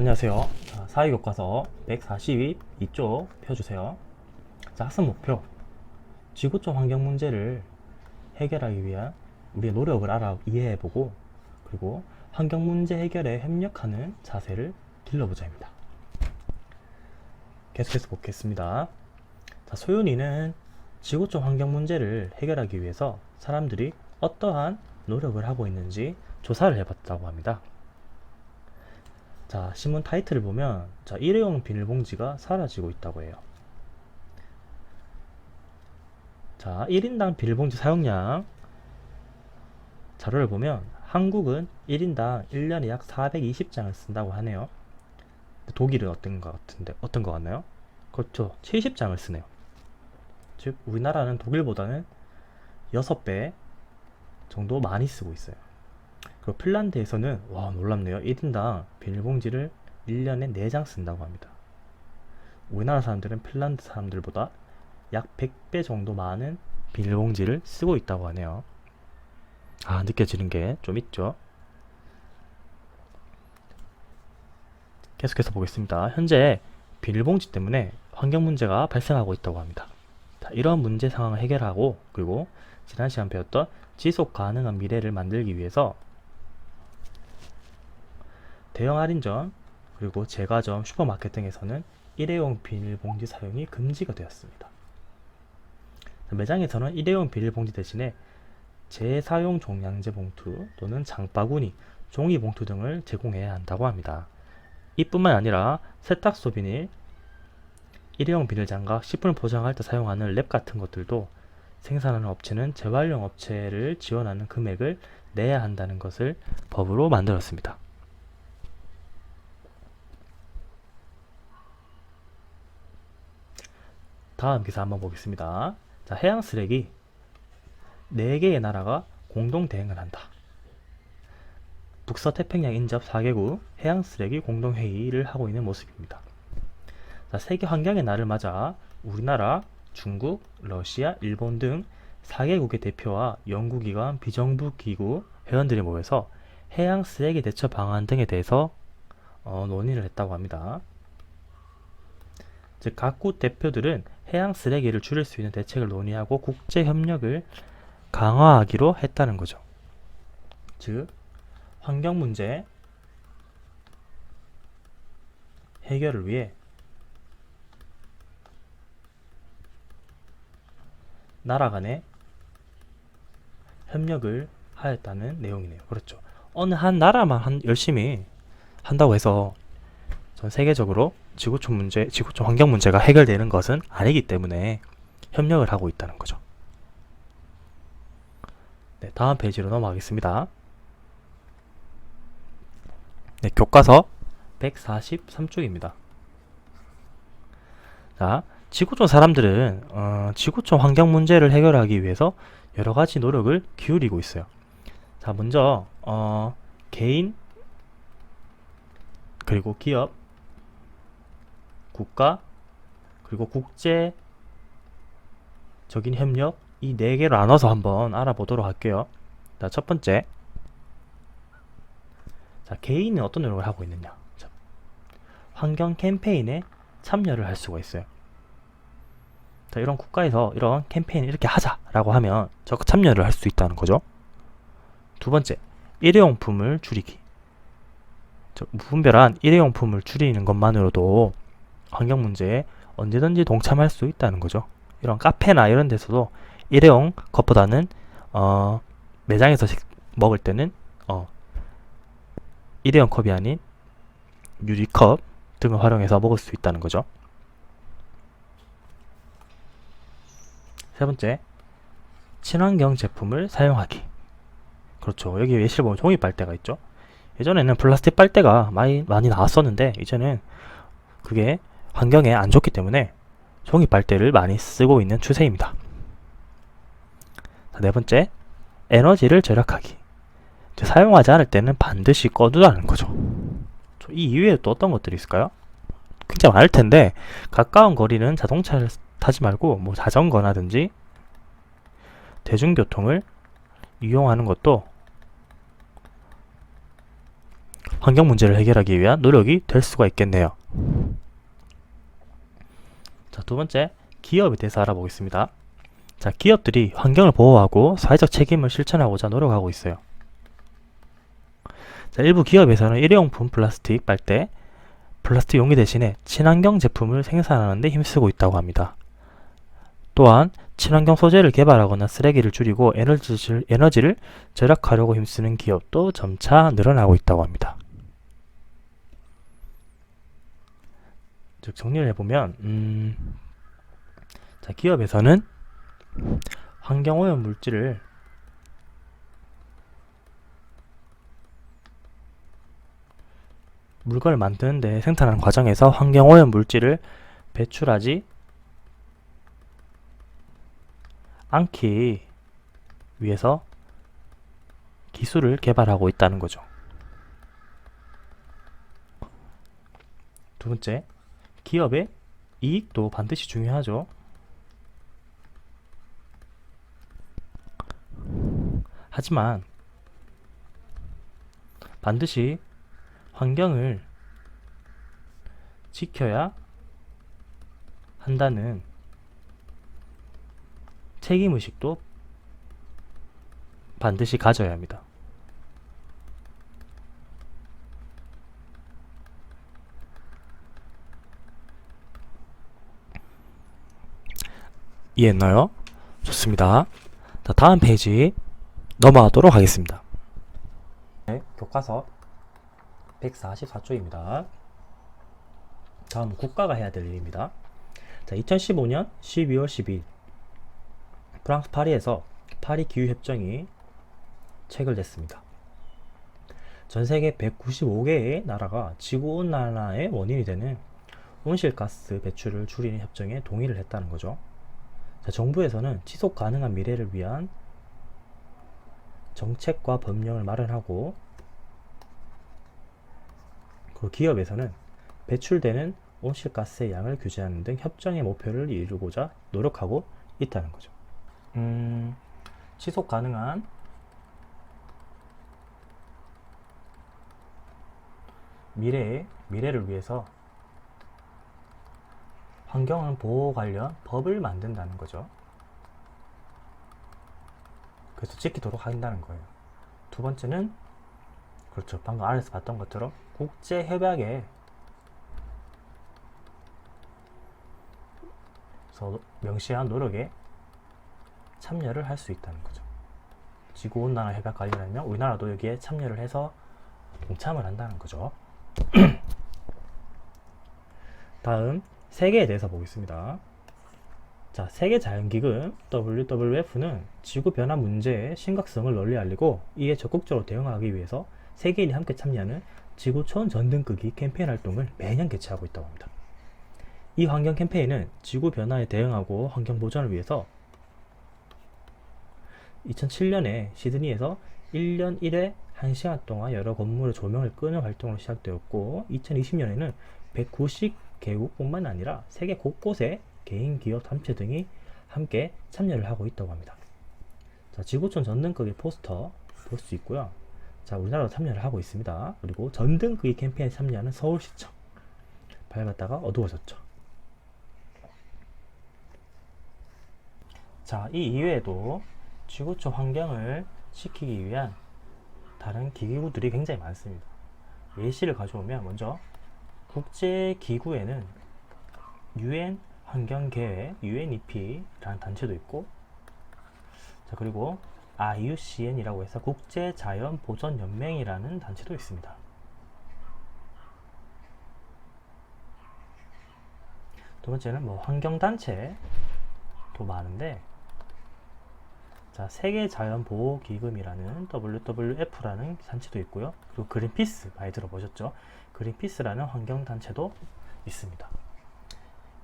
안녕하세요. 자, 사회교과서 142쪽 펴주세요. 자, 학습 목표. 지구촌 환경 문제를 해결하기 위한 우리의 노력을 이해해보고, 그리고 환경 문제 해결에 협력하는 자세를 길러보자입니다. 계속해서 보겠습니다. 자, 소윤이는 지구촌 환경 문제를 해결하기 위해서 사람들이 어떠한 노력을 하고 있는지 조사를 해봤다고 합니다. 자, 신문 타이틀을 보면 일회용 비닐봉지가 사라지고 있다고 해요. 자, 1인당 비닐봉지 사용량 자료를 보면 한국은 1인당 1년에 약 420장을 쓴다고 하네요. 독일은 어떤 것 같나요? 그렇죠. 70장을 쓰네요. 즉, 우리나라는 독일보다는 6배 정도 많이 쓰고 있어요. 그리고 핀란드에서는 놀랍네요. 1인당 비닐봉지를 1년에 4장 쓴다고 합니다. 우리나라 사람들은 핀란드 사람들보다 약 100배 정도 많은 비닐봉지를 쓰고 있다고 하네요. 느껴지는 게 좀 있죠. 계속해서 보겠습니다. 현재 비닐봉지 때문에 환경 문제가 발생하고 있다고 합니다. 자, 이런 문제 상황을 해결하고, 그리고 지난 시간 배웠던 지속 가능한 미래를 만들기 위해서 대형 할인점, 그리고 제과점, 슈퍼마켓 등에서는 일회용 비닐봉지 사용이 금지가 되었습니다. 매장에서는 일회용 비닐봉지 대신에 재사용 종량제 봉투 또는 장바구니, 종이 봉투 등을 제공해야 한다고 합니다. 이뿐만 아니라 세탁소 비닐, 일회용 비닐장갑, 식품을 포장할 때 사용하는 랩 같은 것들도 생산하는 업체는 재활용 업체를 지원하는 금액을 내야 한다는 것을 법으로 만들었습니다. 다음 기사 한번 보겠습니다. 자, 해양 쓰레기 4개의 나라가 공동 대응을 한다. 북서태평양 인접 4개국 해양 쓰레기 공동 회의를 하고 있는 모습입니다. 자, 세계 환경의 날을 맞아 우리나라, 중국, 러시아, 일본 등 4개국의 대표와 연구기관, 비정부 기구 회원들이 모여서 해양 쓰레기 대처 방안 등에 대해서 논의를 했다고 합니다. 즉, 각국 대표들은 해양 쓰레기를 줄일 수 있는 대책을 논의하고 국제 협력을 강화하기로 했다는 거죠. 즉, 환경 문제 해결을 위해 나라 간의 협력을 하였다는 내용이네요. 그렇죠. 어느 한 나라만 열심히 한다고 해서 전 세계적으로 지구촌 환경 문제가 해결되는 것은 아니기 때문에 협력을 하고 있다는 거죠. 네, 다음 페이지로 넘어가겠습니다. 네, 교과서 143쪽입니다. 자, 지구촌 사람들은 지구촌 환경 문제를 해결하기 위해서 여러 가지 노력을 기울이고 있어요. 자, 먼저 개인, 그리고 기업, 국가, 그리고 국제적인 협력, 이 4개를 나눠서 한번 알아보도록 할게요. 자, 첫 번째. 자, 개인은 어떤 노력을 하고 있느냐. 자, 환경 캠페인에 참여를 할 수가 있어요. 자, 이런 국가에서 이런 캠페인을 이렇게 하자라고 하면 적극 참여를 할 수 있다는 거죠. 두 번째, 일회용품을 줄이기. 무분별한 일회용품을 줄이는 것만으로도 환경 문제에 언제든지 동참할 수 있다는 거죠. 이런 카페나 이런 데서도 일회용 컵보다는 매장에서 먹을 때는 일회용 컵이 아닌 유리컵 등을 활용해서 먹을 수 있다는 거죠. 세 번째, 친환경 제품을 사용하기. 그렇죠. 여기 예시를 보면 종이 빨대가 있죠. 예전에는 플라스틱 빨대가 많이 나왔었는데 이제는 그게 환경에 안 좋기 때문에 종이 빨대를 많이 쓰고 있는 추세입니다. 네 번째, 에너지를 절약하기. 사용하지 않을 때는 반드시 꺼두라는 거죠. 이 이외에 또 어떤 것들이 있을까요? 굉장히 많을 텐데, 가까운 거리는 자동차를 타지 말고 자전거라든지 대중교통을 이용하는 것도 환경 문제를 해결하기 위한 노력이 될 수가 있겠네요. 자, 두 번째, 기업에 대해서 알아보겠습니다. 자, 기업들이 환경을 보호하고 사회적 책임을 실천하고자 노력하고 있어요. 자, 일부 기업에서는 일회용품 플라스틱 빨대, 플라스틱 용기 대신에 친환경 제품을 생산하는 데 힘쓰고 있다고 합니다. 또한 친환경 소재를 개발하거나 쓰레기를 줄이고 에너지를 절약하려고 힘쓰는 기업도 점차 늘어나고 있다고 합니다. 즉 정리를 해보면 자, 기업에서는 환경오염 물질을 물건을 만드는데 생산하는 과정에서 환경오염 물질을 배출하지 않기 위해서 기술을 개발하고 있다는 거죠. 두 번째, 기업의 이익도 반드시 중요하죠. 하지만 반드시 환경을 지켜야 한다는 책임의식도 반드시 가져야 합니다. 이해했나요? 좋습니다. 자, 다음 페이지 넘어가도록 하겠습니다. 네, 교과서 144쪽입니다. 다음 국가가 해야 될 일입니다. 자, 2015년 12월 12일 프랑스 파리에서 파리 기후협정이 체결됐습니다. 전 세계 195개의 나라가 지구온난화의 원인이 되는 온실가스 배출을 줄이는 협정에 동의를 했다는 거죠. 자, 정부에서는 지속 가능한 미래를 위한 정책과 법령을 마련하고, 그 기업에서는 배출되는 온실가스의 양을 규제하는 등 협정의 목표를 이루고자 노력하고 있다는 거죠. 지속 가능한 미래를 위해서 환경 보호 관련 법을 만든다는 거죠. 그래서 지키도록 한다는 거예요. 두 번째는 그렇죠, 방금 아래서 봤던 것처럼 국제 협약에 명시한 노력에 참여를 할 수 있다는 거죠. 지구온난화 협약 관련하면 우리나라도 여기에 참여를 해서 동참을 한다는 거죠. 다음 세계에 대해서 보겠습니다. 자, 세계자연기금 WWF는 지구변화 문제의 심각성을 널리 알리고 이에 적극적으로 대응하기 위해서 세계인이 함께 참여하는 지구촌 전등끄기 캠페인 활동을 매년 개최하고 있다고 합니다. 이 환경 캠페인은 지구변화에 대응하고 환경 보전을 위해서 2007년에 시드니에서 1년 1회 1시간 동안 여러 건물의 조명을 끄는 활동으로 시작되었고, 2020년에는 190개국뿐만 아니라 세계 곳곳에 개인, 기업, 단체 등이 함께 참여를 하고 있다고 합니다. 자, 지구촌 전등끄기 포스터 볼 수 있고요. 자, 우리나라도 참여를 하고 있습니다. 그리고 전등끄기 캠페인에 참여하는 서울시청 밝았다가 어두워졌죠. 자, 이 이외에도 지구촌 환경을 지키기 위한 다른 기구들이 굉장히 많습니다. 예시를 가져오면 먼저 국제기구에는 UN 환경계획 UNEP라는 단체도 있고, 자, 그리고 IUCN이라고 해서 국제자연보전연맹이라는 단체도 있습니다. 두 번째는 환경단체도 많은데, 자, 세계자연보호기금이라는 WWF라는 단체도 있고요. 그리고 그린피스 많이 들어보셨죠? 그린피스라는 환경단체도 있습니다.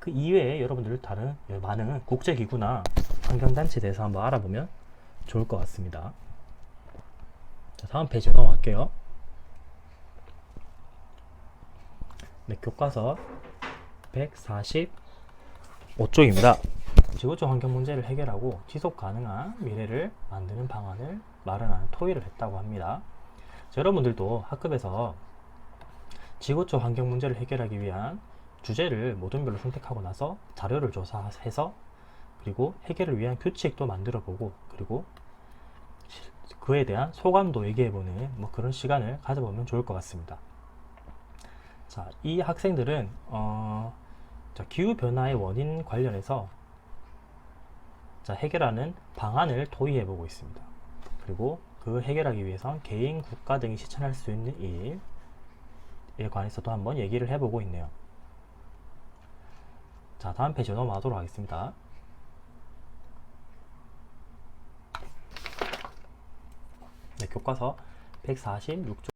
그 이외에 여러분들 다른 많은 국제기구나 환경단체에 대해서 한번 알아보면 좋을 것 같습니다. 자, 다음 페이지 넘어갈게요. 네, 교과서 145쪽입니다. 지구촌 환경 문제를 해결하고 지속 가능한 미래를 만드는 방안을 마련하는 토의를 했다고 합니다. 자, 여러분들도 학급에서 지구촌 환경 문제를 해결하기 위한 주제를 모둠별로 선택하고 나서 자료를 조사해서 그리고 해결을 위한 규칙도 만들어 보고 그리고 그에 대한 소감도 얘기해보는 뭐 그런 시간을 가져보면 좋을 것 같습니다. 자, 이 학생들은 기후변화의 원인 관련해서 해결하는 방안을 도입해보고 있습니다. 그리고 그 해결하기 위해선 개인, 국가 등이 실천할 수 있는 일에 관해서도 한번 얘기를 해보고 있네요. 자, 다음 페이지로 넘어가도록 하겠습니다. 네, 교과서 146쪽.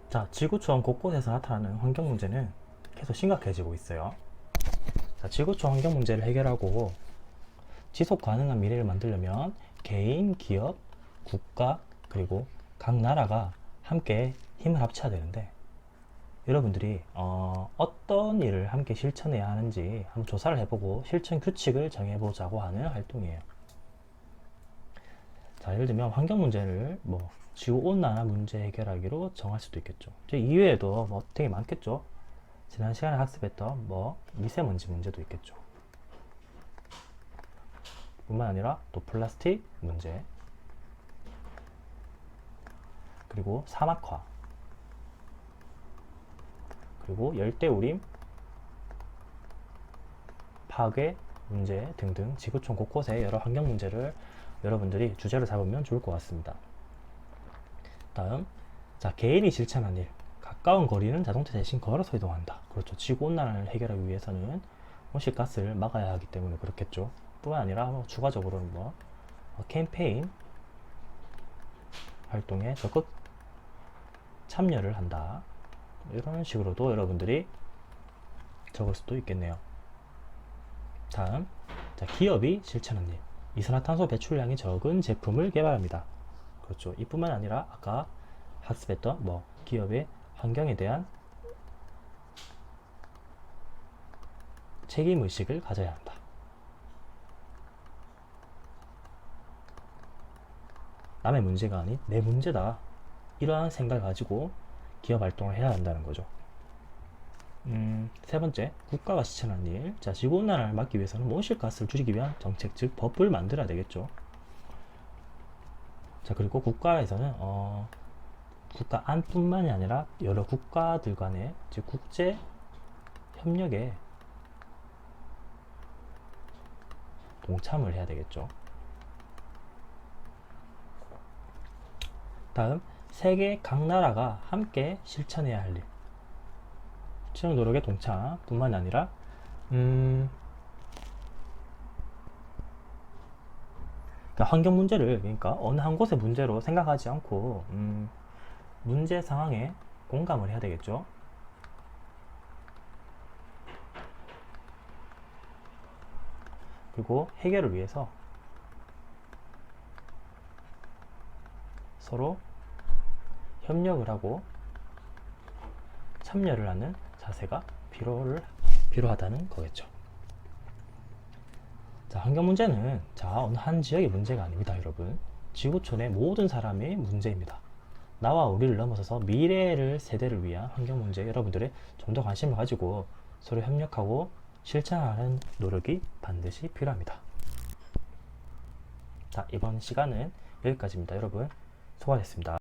자, 지구촌 곳곳에서 나타나는 환경 문제는 계속 심각해지고 있어요. 자, 지구촌 환경 문제를 해결하고 지속 가능한 미래를 만들려면 개인, 기업, 국가, 그리고 각 나라가 함께 힘을 합쳐야 되는데 여러분들이 어떤 일을 함께 실천해야 하는지 한번 조사를 해보고 실천 규칙을 정해보자고 하는 활동이에요. 자, 예를 들면 환경 문제를 뭐 지구온난화 문제 해결하기로 정할 수도 있겠죠. 이외에도 뭐 되게 많겠죠. 지난 시간에 학습했던 뭐 미세먼지 문제도 있겠죠. 뿐만 아니라 또 플라스틱 문제, 그리고 사막화, 그리고 열대우림, 파괴 문제 등등 지구촌 곳곳의 여러 환경 문제를 여러분들이 주제로 잡으면 좋을 것 같습니다. 다음, 자, 개인이 실천한 일. 가까운 거리는 자동차 대신 걸어서 이동한다. 그렇죠. 지구온난화를 해결하기 위해서는 온실가스를 막아야 하기 때문에 그렇겠죠. 뿐만 아니라 추가적으로는 캠페인 활동에 적극 참여를 한다. 이런 식으로도 여러분들이 적을 수도 있겠네요. 다음, 자, 기업이 실천한 일. 이산화탄소 배출량이 적은 제품을 개발합니다. 그렇죠. 이뿐만 아니라 아까 학습했던 기업의 환경에 대한 책임의식을 가져야 한다. 남의 문제가 아닌 내 문제다. 이러한 생각을 가지고 기업 활동을 해야 한다는 거죠. 세 번째, 국가가 실천한 일. 자, 지구온난화를 막기 위해서는 온실가스를 줄이기 위한 정책, 즉 법을 만들어야 되겠죠. 자, 그리고 국가에서는 국가 안뿐만이 아니라 여러 국가들 간의 즉 국제 협력에 동참을 해야 되겠죠. 다음, 세계 각 나라가 함께 실천해야 할 일. 실천 노력의 동참 뿐만 아니라 그러니까 환경 문제를 그러니까 어느 한 곳의 문제로 생각하지 않고 문제 상황에 공감을 해야 되겠죠. 그리고 해결을 위해서 서로 협력을 하고 참여를 하는 자세가 필요하다는 거겠죠. 자, 환경 문제는 어느 한 지역의 문제가 아닙니다, 여러분. 지구촌의 모든 사람의 문제입니다. 나와 우리를 넘어서서 미래를 세대를 위한 환경 문제에 여러분들의 좀 더 관심을 가지고 서로 협력하고 실천하는 노력이 반드시 필요합니다. 자, 이번 시간은 여기까지입니다. 여러분, 수고하셨습니다.